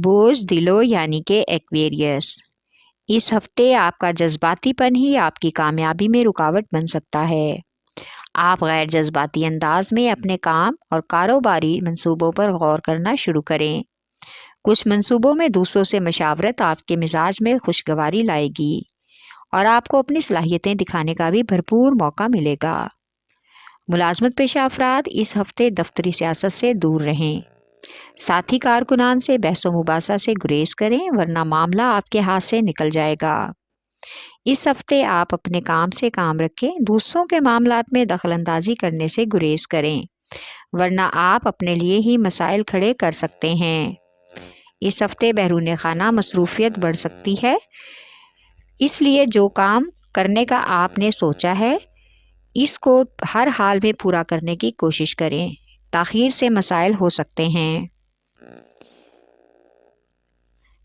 بوجھ دلو یعنی کہ ایکویریس، اس ہفتے آپ کا جذباتی پن ہی آپ کی کامیابی میں رکاوٹ بن سکتا ہے۔ آپ غیر جذباتی انداز میں اپنے کام اور کاروباری منصوبوں پر غور کرنا شروع کریں۔ کچھ منصوبوں میں دوسروں سے مشاورت آپ کے مزاج میں خوشگواری لائے گی اور آپ کو اپنی صلاحیتیں دکھانے کا بھی بھرپور موقع ملے گا۔ ملازمت پیشہ افراد اس ہفتے دفتری سیاست سے دور رہیں۔ ساتھی کارکنان سے بحث و مباحثہ سے گریز کریں ورنہ معاملہ آپ کے ہاتھ سے نکل جائے گا۔ اس ہفتے آپ اپنے کام سے کام رکھیں، دوسروں کے معاملات میں دخل اندازی کرنے سے گریز کریں ورنہ آپ اپنے لیے ہی مسائل کھڑے کر سکتے ہیں۔ اس ہفتے بیرون خانہ مصروفیت بڑھ سکتی ہے، اس لیے جو کام کرنے کا آپ نے سوچا ہے اس کو ہر حال میں پورا کرنے کی کوشش کریں۔ تاخیر سے مسائل ہو سکتے ہیں۔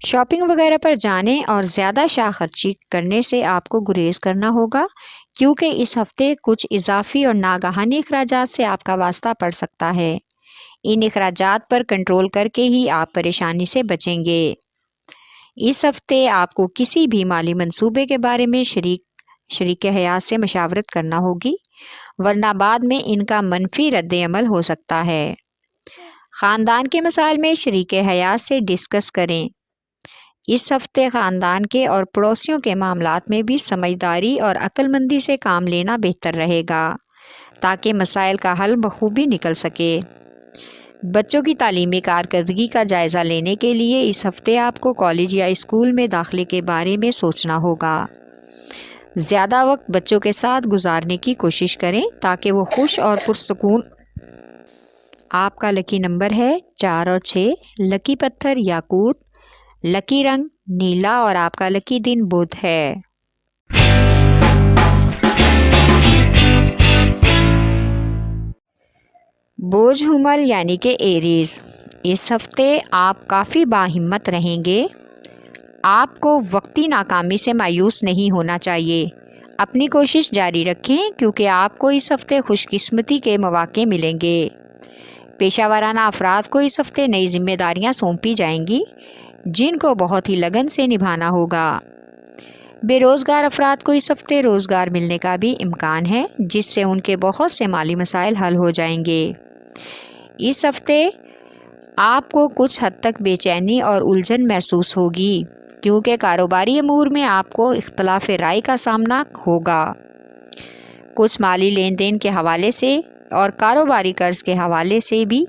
شاپنگ وغیرہ پر جانے اور زیادہ شاہ خرچی کرنے سے آپ کو گریز کرنا ہوگا کیونکہ اس ہفتے کچھ اضافی اور ناگہانی اخراجات سے آپ کا واسطہ پڑ سکتا ہے۔ ان اخراجات پر کنٹرول کر کے ہی آپ پریشانی سے بچیں گے۔ اس ہفتے آپ کو کسی بھی مالی منصوبے کے بارے میں شریک حیات سے مشاورت کرنا ہوگی ورنہ بعد میں ان کا منفی رد عمل ہو سکتا ہے۔ خاندان کے مسائل میں شریک حیات سے ڈسکس کریں۔ اس ہفتے خاندان کے اور پڑوسیوں کے معاملات میں بھی سمجھداری اور عقل مندی سے کام لینا بہتر رہے گا تاکہ مسائل کا حل بخوبی نکل سکے۔ بچوں کی تعلیمی کارکردگی کا جائزہ لینے کے لیے اس ہفتے آپ کو کالج یا اسکول میں داخلے کے بارے میں سوچنا ہوگا۔ زیادہ وقت بچوں کے ساتھ گزارنے کی کوشش کریں تاکہ وہ خوش اور پرسکون۔ آپ کا لکی نمبر ہے 4 اور 6، لکی پتھر یاقوت، لکی رنگ نیلا اور آپ کا لکی دن بدھ ہے۔ بوجھ حمل یعنی کہ ایریز، اس ہفتے آپ کافی باہمت رہیں گے۔ آپ کو وقتی ناکامی سے مایوس نہیں ہونا چاہیے۔ اپنی کوشش جاری رکھیں کیونکہ آپ کو اس ہفتے خوش قسمتی کے مواقع ملیں گے۔ پیشہ ورانہ افراد کو اس ہفتے نئی ذمہ داریاں سونپی جائیں گی جن کو بہت ہی لگن سے نبھانا ہوگا۔ بے روزگار افراد کو اس ہفتے روزگار ملنے کا بھی امکان ہے جس سے ان کے بہت سے مالی مسائل حل ہو جائیں گے۔ اس ہفتے آپ کو کچھ حد تک بے چینی اور الجھن محسوس ہوگی کیونکہ کاروباری امور میں آپ کو اختلاف رائے کا سامنا ہوگا۔ کچھ مالی لین دین کے حوالے سے اور کاروباری قرض کے حوالے سے بھی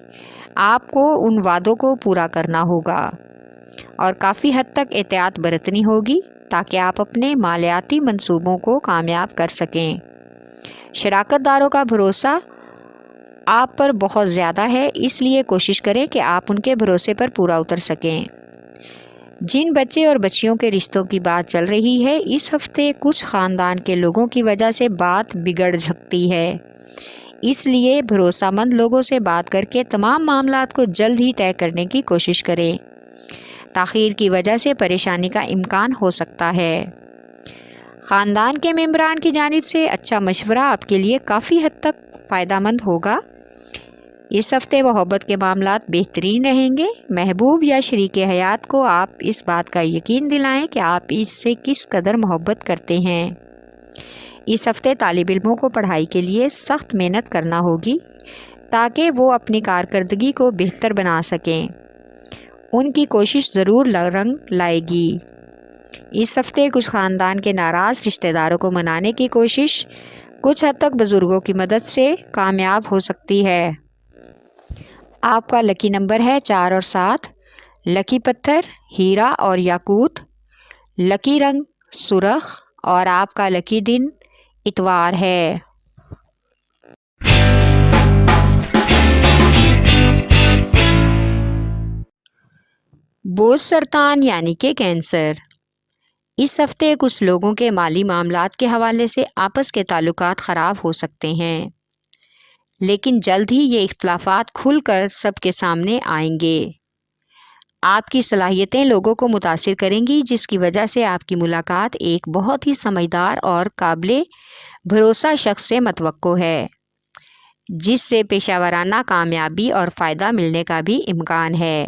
آپ کو ان وعدوں کو پورا کرنا ہوگا اور کافی حد تک احتیاط برتنی ہوگی تاکہ آپ اپنے مالیاتی منصوبوں کو کامیاب کر سکیں۔ شراکت داروں کا بھروسہ آپ پر بہت زیادہ ہے، اس لیے کوشش کریں کہ آپ ان کے بھروسے پر پورا اتر سکیں۔ جن بچے اور بچیوں کے رشتوں کی بات چل رہی ہے اس ہفتے کچھ خاندان کے لوگوں کی وجہ سے بات بگڑ سکتی ہے، اس لیے بھروسہ مند لوگوں سے بات کر کے تمام معاملات کو جلد ہی طے کرنے کی کوشش کریں۔ تاخیر کی وجہ سے پریشانی کا امکان ہو سکتا ہے۔ خاندان کے ممبران کی جانب سے اچھا مشورہ آپ کے لیے کافی حد تک فائدہ مند ہوگا۔ اس ہفتے محبت کے معاملات بہترین رہیں گے۔ محبوب یا شریک حیات کو آپ اس بات کا یقین دلائیں کہ آپ اس سے کس قدر محبت کرتے ہیں۔ اس ہفتے طالب علموں کو پڑھائی کے لیے سخت محنت کرنا ہوگی تاکہ وہ اپنی کارکردگی کو بہتر بنا سکیں۔ ان کی کوشش ضرور رنگ لائے گی۔ اس ہفتے کچھ خاندان کے ناراض رشتہ داروں کو منانے کی کوشش کچھ حد تک بزرگوں کی مدد سے کامیاب ہو سکتی ہے۔ آپ کا لکی نمبر ہے 4 اور 7، لکی پتھر ہیرا اور یاقوت، لکی رنگ سرخ اور آپ کا لکی دن اتوار ہے۔ بوجھ سرطان یعنی کہ کینسر، اس ہفتے کچھ لوگوں کے مالی معاملات کے حوالے سے آپس کے تعلقات خراب ہو سکتے ہیں، لیکن جلد ہی یہ اختلافات کھل کر سب کے سامنے آئیں گے۔ آپ کی صلاحیتیں لوگوں کو متاثر کریں گی جس کی وجہ سے آپ کی ملاقات ایک بہت ہی سمجھدار اور قابل بھروسہ شخص سے متوقع ہے جس سے پیشہ ورانہ کامیابی اور فائدہ ملنے کا بھی امکان ہے۔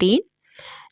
3।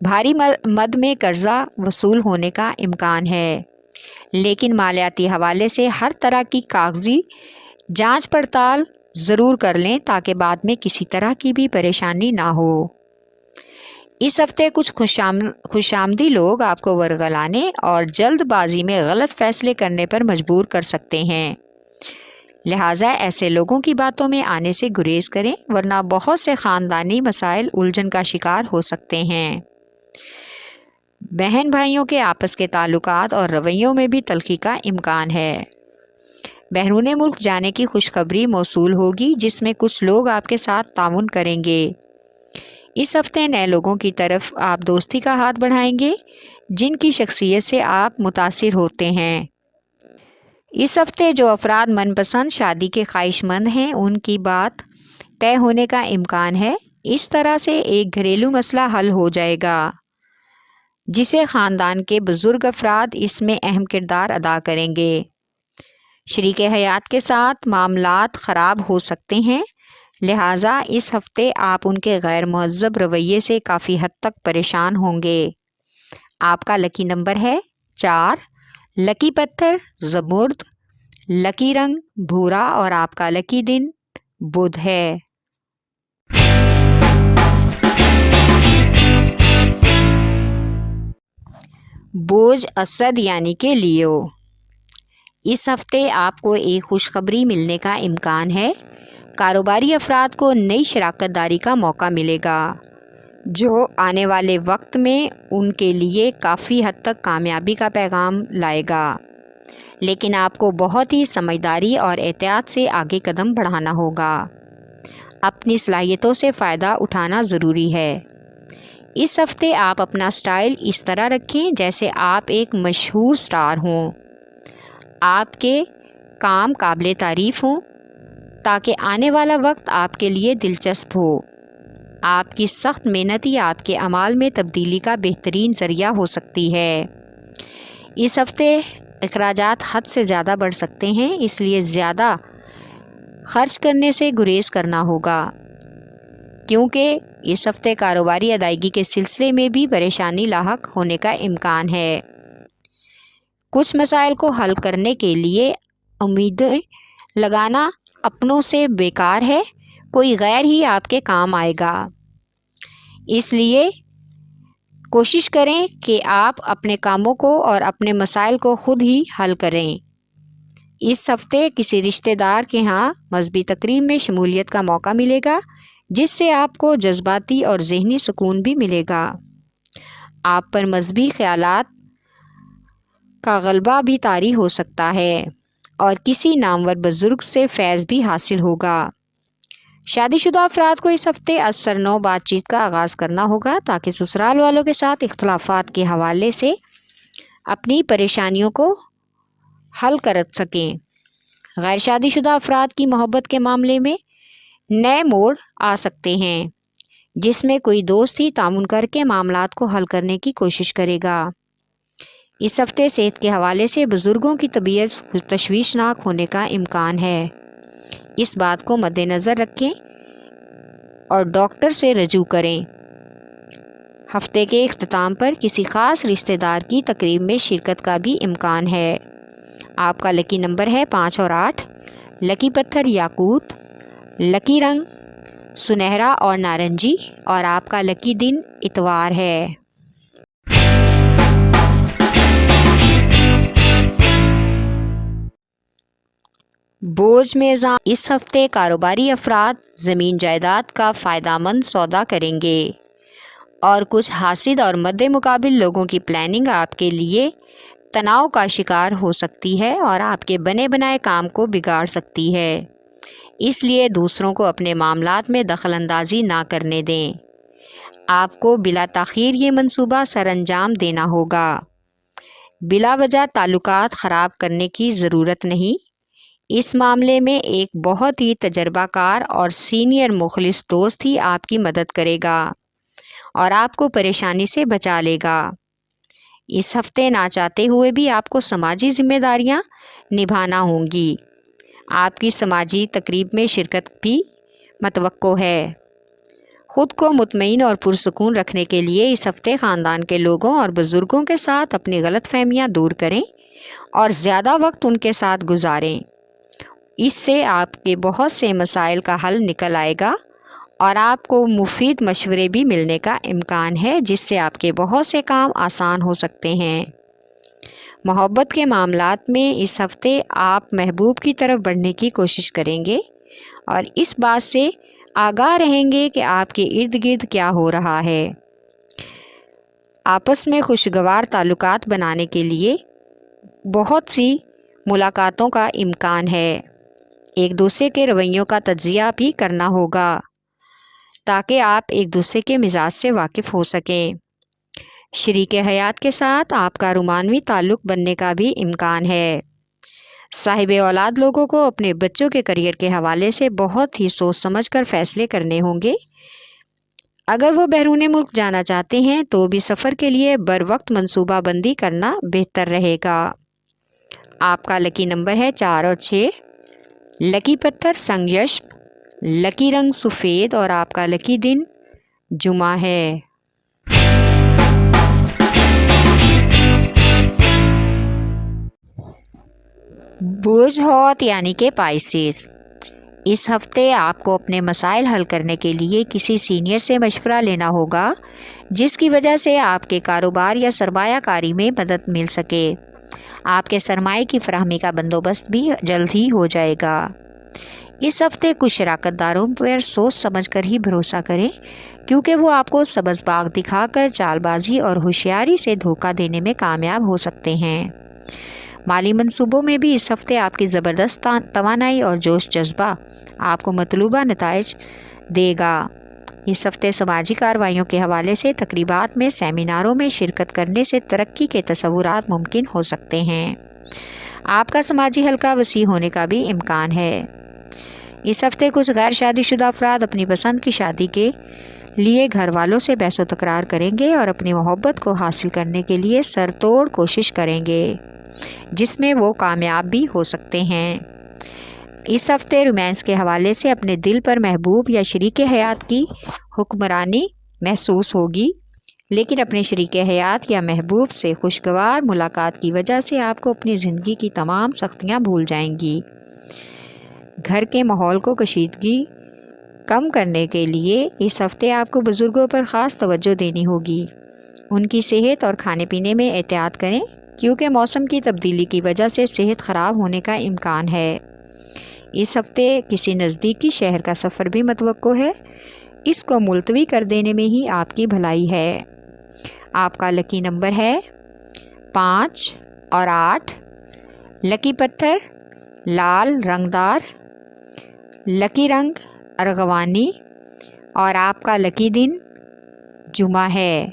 بھاری مد میں قرضہ وصول ہونے کا امکان ہے، لیکن مالیاتی حوالے سے ہر طرح کی کاغذی جانچ پڑتال ضرور کر لیں تاکہ بعد میں کسی طرح کی بھی پریشانی نہ ہو۔ اس ہفتے کچھ خوش آمدی لوگ آپ کو ورگلانے اور جلد بازی میں غلط فیصلے کرنے پر مجبور کر سکتے ہیں، لہٰذا ایسے لوگوں کی باتوں میں آنے سے گریز کریں، ورنہ بہت سے خاندانی مسائل الجھن کا شکار ہو سکتے ہیں۔ بہن بھائیوں کے آپس کے تعلقات اور رویوں میں بھی تلخی کا امکان ہے۔ بیرون ملک جانے کی خوشخبری موصول ہوگی، جس میں کچھ لوگ آپ کے ساتھ تعاون کریں گے۔ اس ہفتے نئے لوگوں کی طرف آپ دوستی کا ہاتھ بڑھائیں گے جن کی شخصیت سے آپ متاثر ہوتے ہیں۔ اس ہفتے جو افراد من پسند شادی کے خواہش مند ہیں ان کی بات طے ہونے کا امکان ہے۔ اس طرح سے ایک گھریلو مسئلہ حل ہو جائے گا جسے خاندان کے بزرگ افراد اس میں اہم کردار ادا کریں گے۔ شریک حیات کے ساتھ معاملات خراب ہو سکتے ہیں، لہٰذا اس ہفتے آپ ان کے غیر مہذب رویے سے کافی حد تک پریشان ہوں گے۔ آپ کا لکی نمبر ہے 4، لکی پتھر زمرد، لکی رنگ بھورا اور آپ کا لکی دن بدھ ہے۔ بوجھ اسد یعنی کہ لیو، اس ہفتے آپ کو ایک خوشخبری ملنے کا امکان ہے۔ کاروباری افراد کو نئی شراکت داری کا موقع ملے گا جو آنے والے وقت میں ان کے لیے کافی حد تک کامیابی کا پیغام لائے گا، لیکن آپ کو بہت ہی سمجھداری اور احتیاط سے آگے قدم بڑھانا ہوگا۔ اپنی صلاحیتوں سے فائدہ اٹھانا ضروری ہے۔ اس ہفتے آپ اپنا سٹائل اس طرح رکھیں جیسے آپ ایک مشہور سٹار ہوں۔ آپ کے کام قابل تعریف ہوں تاکہ آنے والا وقت آپ کے لیے دلچسپ ہو۔ آپ کی سخت محنت ہی آپ کے اعمال میں تبدیلی کا بہترین ذریعہ ہو سکتی ہے۔ اس ہفتے اخراجات حد سے زیادہ بڑھ سکتے ہیں، اس لیے زیادہ خرچ کرنے سے گریز کرنا ہوگا، کیونکہ اس ہفتے کاروباری ادائیگی کے سلسلے میں بھی پریشانی لاحق ہونے کا امکان ہے۔ کچھ مسائل کو حل کرنے کے لیے امیدیں لگانا اپنوں سے بیکار ہے، کوئی غیر ہی آپ کے کام آئے گا، اس لیے کوشش کریں کہ آپ اپنے کاموں کو اور اپنے مسائل کو خود ہی حل کریں۔ اس ہفتے کسی رشتہ دار کے ہاں مذہبی تقریب میں شمولیت کا موقع ملے گا جس سے آپ کو جذباتی اور ذہنی سکون بھی ملے گا۔ آپ پر مذہبی خیالات کا غلبہ بھی طاری ہو سکتا ہے اور کسی نامور بزرگ سے فیض بھی حاصل ہوگا۔ شادی شدہ افراد کو اس ہفتے از سر نو بات چیت کا آغاز کرنا ہوگا تاکہ سسرال والوں کے ساتھ اختلافات کے حوالے سے اپنی پریشانیوں کو حل کر سکیں۔ غیر شادی شدہ افراد کی محبت کے معاملے میں نئے موڑ آ سکتے ہیں جس میں کوئی دوست ہی تعاون کر کے معاملات کو حل کرنے کی کوشش کرے گا۔ اس ہفتے صحت کے حوالے سے بزرگوں کی طبیعت تشویشناک ہونے کا امکان ہے، اس بات کو مد نظر رکھیں اور ڈاکٹر سے رجوع کریں۔ ہفتے کے اختتام پر کسی خاص رشتہ دار کی تقریب میں شرکت کا بھی امکان ہے۔ آپ کا لکی نمبر ہے 5 اور 8، لکی پتھر یاقوت، لکی رنگ سنہرا اور نارنجی اور آپ کا لکی دن اتوار ہے۔ بوجھ میزان، اس ہفتے کاروباری افراد زمین جائیداد کا فائدہ مند سودا کریں گے اور کچھ حاسد اور مد مقابل لوگوں کی پلاننگ آپ کے لیے تناؤ کا شکار ہو سکتی ہے اور آپ کے بنے بنائے کام کو بگاڑ سکتی ہے، اس لیے دوسروں کو اپنے معاملات میں دخل اندازی نہ کرنے دیں۔ آپ کو بلا تاخیر یہ منصوبہ سر انجام دینا ہوگا۔ بلا وجہ تعلقات خراب کرنے کی ضرورت نہیں، اس معاملے میں ایک بہت ہی تجربہ کار اور سینئر مخلص دوست ہی آپ کی مدد کرے گا اور آپ کو پریشانی سے بچا لے گا۔ اس ہفتے نہ چاہتے ہوئے بھی آپ کو سماجی ذمہ داریاں نبھانا ہوں گی۔ آپ کی سماجی تقریب میں شرکت بھی متوقع ہے۔ خود کو مطمئن اور پرسکون رکھنے کے لیے اس ہفتے خاندان کے لوگوں اور بزرگوں کے ساتھ اپنی غلط فہمیاں دور کریں اور زیادہ وقت ان کے ساتھ گزاریں۔ اس سے آپ کے بہت سے مسائل کا حل نکل آئے گا اور آپ کو مفید مشورے بھی ملنے کا امکان ہے، جس سے آپ کے بہت سے کام آسان ہو سکتے ہیں۔ محبت کے معاملات میں اس ہفتے آپ محبوب کی طرف بڑھنے کی کوشش کریں گے اور اس بات سے آگاہ رہیں گے کہ آپ کے ارد گرد کیا ہو رہا ہے۔ آپس میں خوشگوار تعلقات بنانے کے لیے بہت سی ملاقاتوں کا امکان ہے۔ ایک دوسرے کے رویوں کا تجزیہ بھی کرنا ہوگا تاکہ آپ ایک دوسرے کے مزاج سے واقف ہو سکیں۔ شریک حیات کے ساتھ آپ کا رومانوی تعلق بننے کا بھی امکان ہے۔ صاحب اولاد لوگوں کو اپنے بچوں کے کیریئر کے حوالے سے بہت ہی سوچ سمجھ کر فیصلے کرنے ہوں گے۔ اگر وہ بیرون ملک جانا چاہتے ہیں تو بھی سفر کے لیے بروقت منصوبہ بندی کرنا بہتر رہے گا۔ آپ کا لکی نمبر ہے 4 اور 6۔ لکی پتھر سنگیشم، لکی رنگ سفید اور آپ کا لکی دن جمعہ ہے۔ بوجھ ہوت یعنی کہ پائسیز، اس ہفتے آپ کو اپنے مسائل حل کرنے کے لیے کسی سینئر سے مشورہ لینا ہوگا، جس کی وجہ سے آپ کے کاروبار یا سرمایہ کاری میں مدد مل سکے۔ آپ کے سرمایہ کی فراہمی کا بندوبست بھی جلد ہی ہو جائے گا۔ اس ہفتے کچھ شراکت داروں پر سوچ سمجھ کر ہی بھروسہ کریں، کیونکہ وہ آپ کو سبز باغ دکھا کر چال بازی اور ہوشیاری سے دھوکہ دینے میں کامیاب ہو سکتے ہیں۔ مالی منصوبوں میں بھی اس ہفتے آپ کی زبردست توانائی اور جوش جذبہ آپ کو مطلوبہ نتائج دے گا۔ اس ہفتے سماجی کارروائیوں کے حوالے سے تقریبات میں سیمیناروں میں شرکت کرنے سے ترقی کے تصورات ممکن ہو سکتے ہیں۔ آپ کا سماجی حلقہ وسیع ہونے کا بھی امکان ہے۔ اس ہفتے کچھ غیر شادی شدہ افراد اپنی پسند کی شادی کے لیے گھر والوں سے بحث و تکرار کریں گے اور اپنی محبت کو حاصل کرنے کے لیے سر توڑ کوشش کریں گے، جس میں وہ کامیاب بھی ہو سکتے ہیں۔ اس ہفتے رومانس کے حوالے سے اپنے دل پر محبوب یا شریک حیات کی حکمرانی محسوس ہوگی، لیکن اپنے شریک حیات یا محبوب سے خوشگوار ملاقات کی وجہ سے آپ کو اپنی زندگی کی تمام سختیاں بھول جائیں گی۔ گھر کے ماحول کو کشیدگی کم کرنے کے لیے اس ہفتے آپ کو بزرگوں پر خاص توجہ دینی ہوگی۔ ان کی صحت اور کھانے پینے میں احتیاط کریں، کیونکہ موسم کی تبدیلی کی وجہ سے صحت خراب ہونے کا امکان ہے۔ اس ہفتے کسی نزدیکی شہر کا سفر بھی متوقع ہے، اس کو ملتوی کر دینے میں ہی آپ کی بھلائی ہے۔ آپ کا لکی نمبر ہے 5 اور 8۔ لکی پتھر لال رنگدار، لکی رنگ ارغوانی اور آپ کا لکی دن جمعہ ہے۔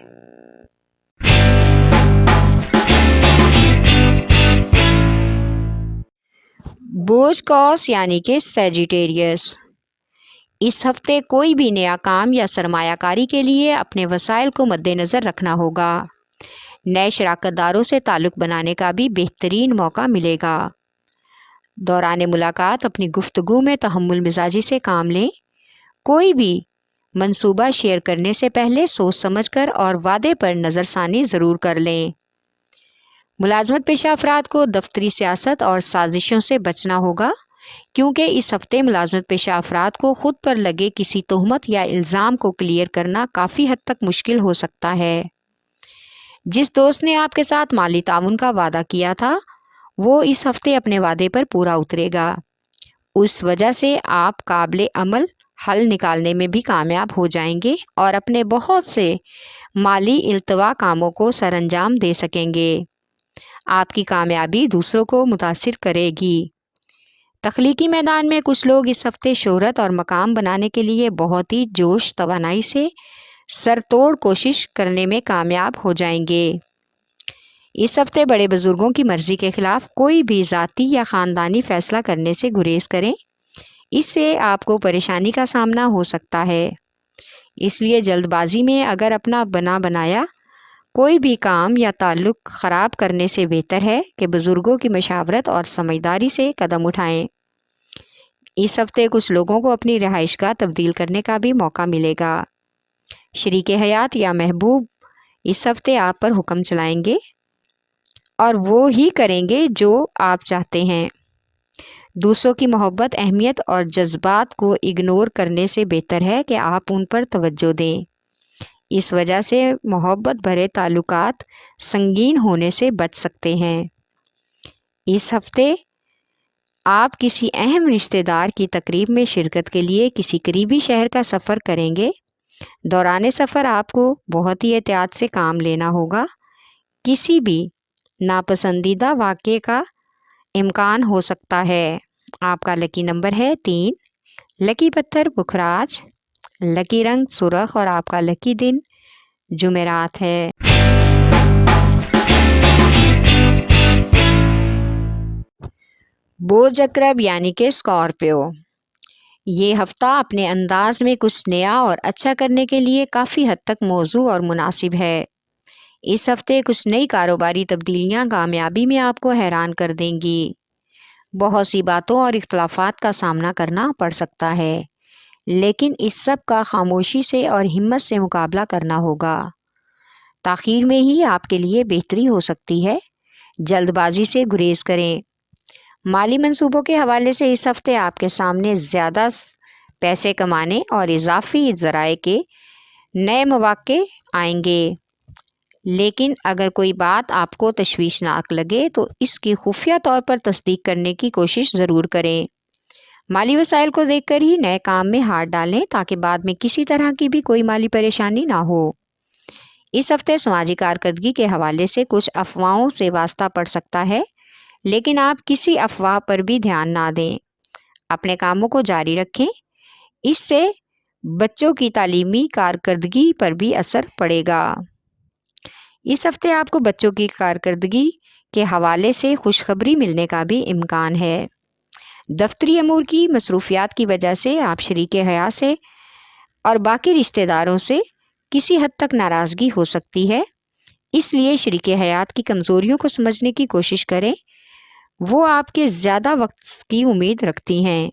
بوجھ کوس یعنی کہ سیجیٹیریس، اس ہفتے کوئی بھی نیا کام یا سرمایہ کاری کے لیے اپنے وسائل کو مد نظر رکھنا ہوگا۔ نئے شراکت داروں سے تعلق بنانے کا بھی بہترین موقع ملے گا۔ دوران ملاقات اپنی گفتگو میں تحمل مزاجی سے کام لیں۔ کوئی بھی منصوبہ شیئر کرنے سے پہلے سوچ سمجھ کر اور وعدے پر نظر ثانی ضرور کر لیں۔ ملازمت پیشہ افراد کو دفتری سیاست اور سازشوں سے بچنا ہوگا، کیونکہ اس ہفتے ملازمت پیشہ افراد کو خود پر لگے کسی تہمت یا الزام کو کلیئر کرنا کافی حد تک مشکل ہو سکتا ہے۔ جس دوست نے آپ کے ساتھ مالی تعاون کا وعدہ کیا تھا، وہ اس ہفتے اپنے وعدے پر پورا اترے گا۔ اس وجہ سے آپ قابل عمل حل نکالنے میں بھی کامیاب ہو جائیں گے اور اپنے بہت سے مالی التوا کاموں کو سر انجام دے سکیں گے۔ آپ کی کامیابی دوسروں کو متاثر کرے گی۔ تخلیقی میدان میں کچھ لوگ اس ہفتے شہرت اور مقام بنانے کے لیے بہت ہی جوش توانائی سے سر توڑ کوشش کرنے میں کامیاب ہو جائیں گے۔ اس ہفتے بڑے بزرگوں کی مرضی کے خلاف کوئی بھی ذاتی یا خاندانی فیصلہ کرنے سے گریز کریں، اس سے آپ کو پریشانی کا سامنا ہو سکتا ہے۔ اس لیے جلد بازی میں اگر اپنا بنا بنایا کوئی بھی کام یا تعلق خراب کرنے سے بہتر ہے کہ بزرگوں کی مشاورت اور سمجھداری سے قدم اٹھائیں۔ اس ہفتے کچھ لوگوں کو اپنی رہائش گاہ تبدیل کرنے کا بھی موقع ملے گا۔ شریک حیات یا محبوب اس ہفتے آپ پر حکم چلائیں گے اور وہ ہی کریں گے جو آپ چاہتے ہیں۔ دوسروں کی محبت، اہمیت اور جذبات کو اگنور کرنے سے بہتر ہے کہ آپ ان پر توجہ دیں۔ اس وجہ سے محبت بھرے تعلقات سنگین ہونے سے بچ سکتے ہیں۔ اس ہفتے آپ کسی اہم رشتہ دار کی تقریب میں شرکت کے لیے کسی قریبی شہر کا سفر کریں گے۔ دوران سفر آپ کو بہت ہی احتیاط سے کام لینا ہوگا۔ کسی بھی ناپسندیدہ واقعے کا امکان ہو سکتا ہے۔ آپ کا لکی نمبر ہے 3، لکی پتھر پکھراج، لکی رنگ سرخ اور آپ کا لکی دن جمعرات ہے۔ برج عقرب یعنی کہ اسکارپیو، یہ ہفتہ اپنے انداز میں کچھ نیا اور اچھا کرنے کے لیے کافی حد تک موزوں اور مناسب ہے۔ اس ہفتے کچھ نئی کاروباری تبدیلیاں کامیابی میں آپ کو حیران کر دیں گی۔ بہت سی باتوں اور اختلافات کا سامنا کرنا پڑ سکتا ہے، لیکن اس سب کا خاموشی سے اور ہمت سے مقابلہ کرنا ہوگا۔ تاخیر میں ہی آپ کے لیے بہتری ہو سکتی ہے، جلد بازی سے گریز کریں۔ مالی منصوبوں کے حوالے سے اس ہفتے آپ کے سامنے زیادہ پیسے کمانے اور اضافی ذرائع کے نئے مواقع آئیں گے، لیکن اگر کوئی بات آپ کو تشویشناک لگے تو اس کی خفیہ طور پر تصدیق کرنے کی کوشش ضرور کریں۔ مالی وسائل کو دیکھ کر ہی نئے کام میں ہاتھ ڈالیں تاکہ بعد میں کسی طرح کی بھی کوئی مالی پریشانی نہ ہو۔ اس ہفتے سماجی کارکردگی کے حوالے سے کچھ افواہوں سے واسطہ پڑ سکتا ہے، لیکن آپ کسی افواہ پر بھی دھیان نہ دیں۔ اپنے کاموں کو جاری رکھیں، اس سے بچوں کی تعلیمی کارکردگی پر بھی اثر پڑے گا۔ اس ہفتے آپ کو بچوں کی کارکردگی کے حوالے سے خوشخبری ملنے کا بھی امکان ہے۔ دفتری امور کی مصروفیات کی وجہ سے آپ شریک حیات سے اور باقی رشتہ داروں سے کسی حد تک ناراضگی ہو سکتی ہے، اس لیے شریک حیات کی کمزوریوں کو سمجھنے کی کوشش کریں۔ وہ آپ کے زیادہ وقت کی امید رکھتی ہیں،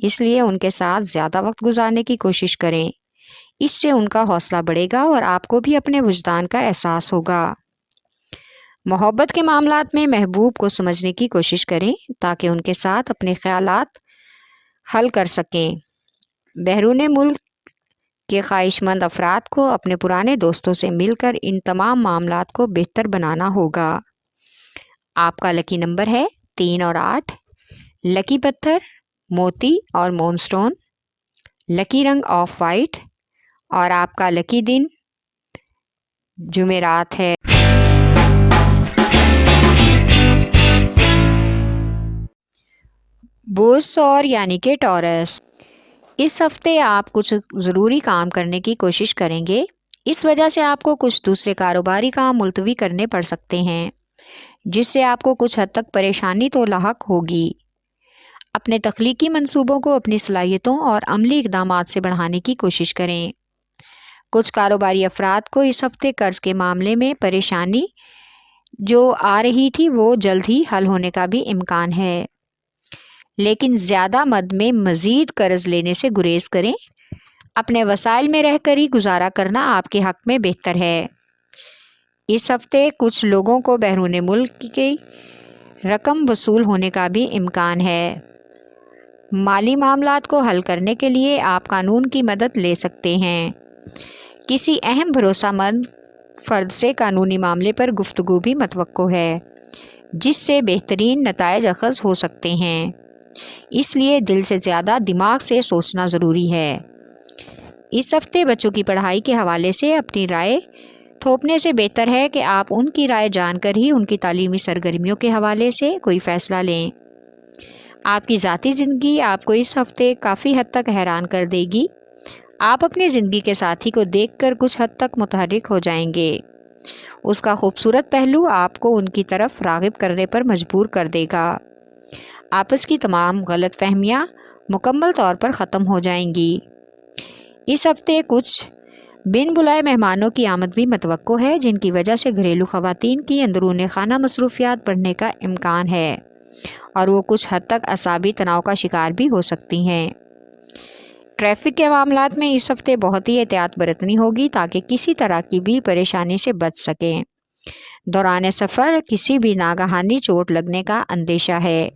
اس لیے ان کے ساتھ زیادہ وقت گزارنے کی کوشش کریں۔ اس سے ان کا حوصلہ بڑھے گا اور آپ کو بھی اپنے وجدان کا احساس ہوگا۔ محبت کے معاملات میں محبوب کو سمجھنے کی کوشش کریں تاکہ ان کے ساتھ اپنے خیالات حل کر سکیں۔ بیرون ملک کے خواہش مند افراد کو اپنے پرانے دوستوں سے مل کر ان تمام معاملات کو بہتر بنانا ہوگا۔ آپ کا لکی نمبر ہے 3 اور 8، لکی پتھر موتی اور مون سٹون، لکی رنگ آف وائٹ اور آپ کا لکی دن جمعرات ہے۔ برج ثور یعنی کہ ٹورس، اس ہفتے آپ کچھ ضروری کام کرنے کی کوشش کریں گے، اس وجہ سے آپ کو کچھ دوسرے کاروباری کام ملتوی کرنے پڑ سکتے ہیں، جس سے آپ کو کچھ حد تک پریشانی تو لاحق ہوگی۔ اپنے تخلیقی منصوبوں کو اپنی صلاحیتوں اور عملی اقدامات سے بڑھانے کی کوشش کریں۔ کچھ کاروباری افراد کو اس ہفتے قرض کے معاملے میں پریشانی جو آ رہی تھی وہ جلد ہی حل ہونے کا بھی امکان ہے، لیکن زیادہ مد میں مزید قرض لینے سے گریز کریں۔ اپنے وسائل میں رہ کر ہی گزارا کرنا آپ کے حق میں بہتر ہے۔ اس ہفتے کچھ لوگوں کو بیرون ملک کی رقم وصول ہونے کا بھی امکان ہے۔ مالی معاملات کو حل کرنے کے لیے آپ قانون کی مدد لے سکتے ہیں۔ کسی اہم بھروسہ مند فرد سے قانونی معاملے پر گفتگو بھی متوقع ہے، جس سے بہترین نتائج اخذ ہو سکتے ہیں۔ اس لیے دل سے زیادہ دماغ سے سوچنا ضروری ہے۔ اس ہفتے بچوں کی پڑھائی کے حوالے سے اپنی رائے تھوپنے سے بہتر ہے کہ آپ ان کی رائے جان کر ہی ان کی تعلیمی سرگرمیوں کے حوالے سے کوئی فیصلہ لیں۔ آپ کی ذاتی زندگی آپ کو اس ہفتے کافی حد تک حیران کر دے گی۔ آپ اپنی زندگی کے ساتھی کو دیکھ کر کچھ حد تک متحرک ہو جائیں گے۔ اس کا خوبصورت پہلو آپ کو ان کی طرف راغب کرنے پر مجبور کر دے گا۔ آپس کی تمام غلط فہمیاں مکمل طور پر ختم ہو جائیں گی۔ اس ہفتے کچھ بن بلائے مہمانوں کی آمد بھی متوقع ہے، جن کی وجہ سے گھریلو خواتین کی اندرون خانہ مصروفیات بڑھنے کا امکان ہے اور وہ کچھ حد تک اعصابی تناؤ کا شکار بھی ہو سکتی ہیں۔ ٹریفک کے معاملات میں اس ہفتے بہت ہی احتیاط برتنی ہوگی تاکہ کسی طرح کی بھی پریشانی سے بچ سکیں۔ دوران سفر کسی بھی ناگہانی چوٹ لگنے کا اندیشہ ہے۔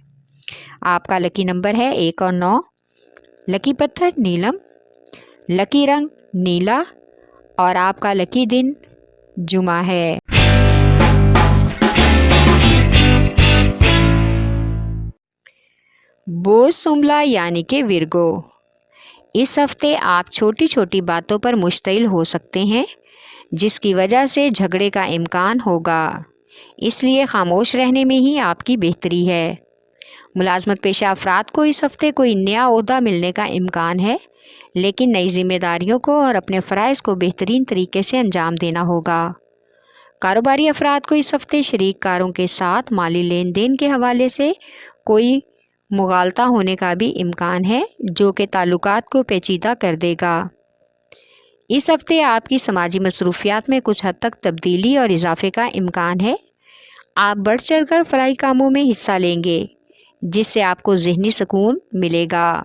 آپ کا لکی نمبر ہے 1 اور 9۔ لکی پتھر نیلم، لکی رنگ نیلا اور آپ کا لکی دن جمعہ ہے۔ بوجھ سنبھلا یعنی کہ ورگو، اس ہفتے آپ چھوٹی چھوٹی باتوں پر مشتعل ہو سکتے ہیں جس کی وجہ سے جھگڑے کا امکان ہوگا، اس لیے خاموش رہنے میں ہی آپ کی بہتری ہے۔ ملازمت پیشہ افراد کو اس ہفتے کوئی نیا عہدہ ملنے کا امکان ہے، لیکن نئی ذمہ داریوں کو اور اپنے فرائض کو بہترین طریقے سے انجام دینا ہوگا۔ کاروباری افراد کو اس ہفتے شریک کاروں کے ساتھ مالی لین دین کے حوالے سے کوئی مغالطہ ہونے کا بھی امکان ہے جو کہ تعلقات کو پیچیدہ کر دے گا۔ اس ہفتے آپ کی سماجی مصروفیات میں کچھ حد تک تبدیلی اور اضافے کا امکان ہے۔ آپ بڑھ چڑھ کر فلاحی کاموں میں حصہ لیں گے جس سے آپ کو ذہنی سکون ملے گا۔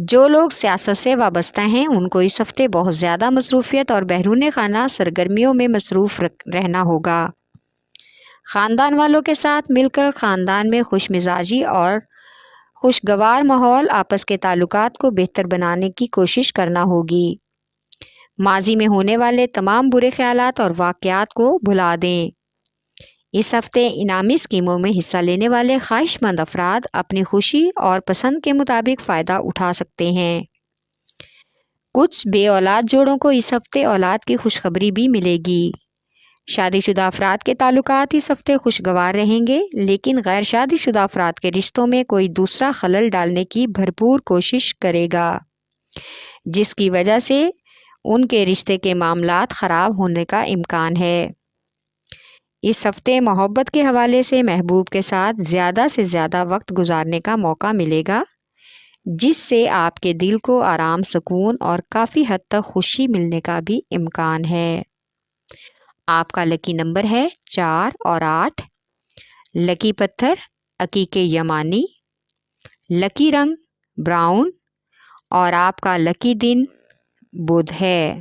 جو لوگ سیاست سے وابستہ ہیں ان کو اس ہفتے بہت زیادہ مصروفیت اور بیرون خانہ سرگرمیوں میں مصروف رہنا ہوگا۔ خاندان والوں کے ساتھ مل کر خاندان میں خوش مزاجی اور خوشگوار ماحول آپس کے تعلقات کو بہتر بنانے کی کوشش کرنا ہوگی۔ ماضی میں ہونے والے تمام برے خیالات اور واقعات کو بھلا دیں۔ اس ہفتے انعامی اسکیموں میں حصہ لینے والے خواہش مند افراد اپنی خوشی اور پسند کے مطابق فائدہ اٹھا سکتے ہیں۔ کچھ بے اولاد جوڑوں کو اس ہفتے اولاد کی خوشخبری بھی ملے گی۔ شادی شدہ افراد کے تعلقات اس ہفتے خوشگوار رہیں گے، لیکن غیر شادی شدہ افراد کے رشتوں میں کوئی دوسرا خلل ڈالنے کی بھرپور کوشش کرے گا، جس کی وجہ سے ان کے رشتے کے معاملات خراب ہونے کا امکان ہے۔ اس ہفتے محبت کے حوالے سے محبوب کے ساتھ زیادہ سے زیادہ وقت گزارنے کا موقع ملے گا، جس سے آپ کے دل کو آرام، سکون اور کافی حد تک خوشی ملنے کا بھی امکان ہے۔ آپ کا لکی نمبر ہے 4 اور 8۔ لکی پتھر عقیق یمانی، لکی رنگ براؤن اور آپ کا لکی دن بدھ ہے۔